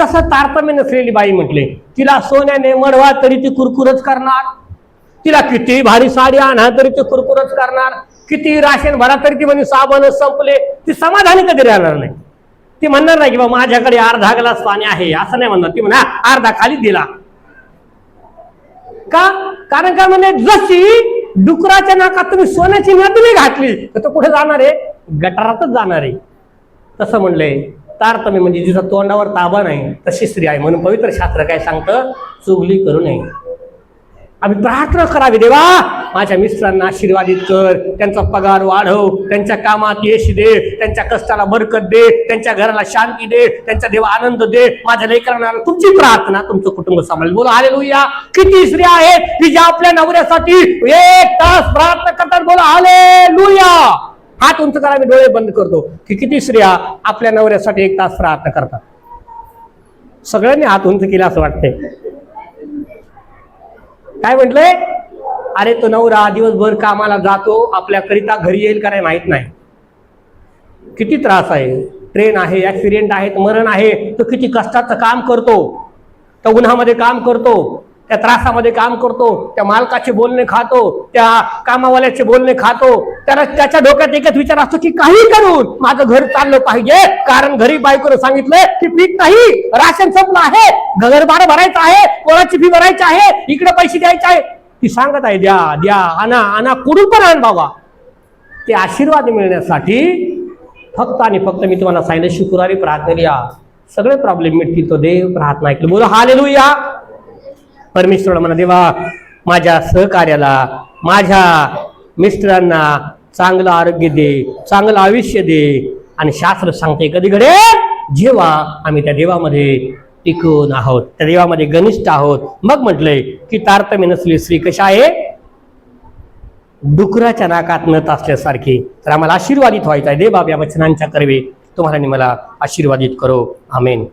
तसं तारतम्य नसलेली बाई म्हटले, तिला सोन्याने मडवा तरी ती कुरकुरच करणार, तिला किती भारी साडी आणा तरी ती कुरकुरच करणार, किती राशन भरा तरी ती म्हणजे साबण संपले, ती समाधानी कधी राहणार नाही. ती म्हणणार नाही की बाबा माझ्याकडे अर्धा ग्लास पाणी आहे, असं नाही म्हणणार. ती म्हणा अर्धा खाली दिला का? कारण काय म्हणजे जशी डुकराच्या नाकात तुम्ही सोन्याची नथी घातली तर तो कुठे जाणार आहे? गटारातच जाणार आहे. तसं म्हणलंय तारतम्य म्हणजे जिचा तोंडावर ताबा नाही तशी स्त्री आहे. म्हणून पवित्र शास्त्र काय सांगतं? चुगली करू नये. आम्ही प्रार्थना करावी, देवा माझ्या मिस्टरांना आशीर्वादित कर, त्यांचा पगार वाढव, त्यांच्या कामात यश दे, त्यांच्या कष्टाला बरकत दे, त्यांच्या घराला शांती दे, त्यांच्या देवा आनंद दे. माझ्या लेकरांना तुमची प्रार्थना तुमचं कुटुंब सांभाळेल. बोला हालेलुया. किती स्त्रिया आहेत की ज्या आपल्या नवऱ्यासाठी 1 तास प्रार्थना करतात? बोला हालेलुया. हात उंच करा, मी डोळे बंद करतो. की किती स्त्रिया आपल्या नवऱ्यासाठी 1 तास प्रार्थना करतात? सगळ्यांनी हात उंच केला असं वाटतंय. काय म्हटलंय? अरे तो नवरा दिवसभर कामाला जातो, आपल्याकरिता घरी येईल का नाही माहित नाही. किती त्रास आहे, ट्रेन आहे, ऍक्सिडेंट आहे, मरण आहे, तो किती कष्टाचं काम करतो, त्या उन्हामध्ये काम करतो, त्या त्रासामध्ये काम करतो, त्या मालकाचे बोलणे खातो, त्या कामावाल्याचे बोलणे खातो. त्याला त्याच्या डोक्यात एकच विचार असतो की काही करून माझं घर चाललं पाहिजे, कारण घरी बायकोनं सांगितलंय की पीक नाही, राशन संपलं आहे, घर भाडं भरायचं आहे, कोणाची फी भरायची आहे, इकडे पैसे द्यायचे आहे. ती सांगत आहे द्या द्या, आणा कुठून पण आण बाबा. ते आशीर्वाद मिळण्यासाठी फक्त आणि फक्त मी तुम्हाला सांगितलं शुक्रवारी प्रार्थनेला या, सगळे प्रॉब्लेम मिटतील. तो देव प्रार्थना ऐकली. बोला हालेलुया. परमेश्वराला म्हणा, देवा माझ्या सहकार्याला, माझ्या मिस्टरांना चांगलं आरोग्य दे, चांगलं आयुष्य दे. आणि शास्त्र सांगते कधी घडेल? जेव्हा आम्ही त्या देवामध्ये टिकून आहोत, त्या देवामध्ये घनिष्ठ आहोत. मग म्हटलंय की तारतम्य नसलेली स्त्री कशा आहे? डुकराच्या नाकात नथ असल्यासारखी. तर आम्हाला आशीर्वादित व्हायचं आहे. देव बाब या वचनांच्या करवे तुम्हाला आणि मला आशीर्वादित करो. आमेन.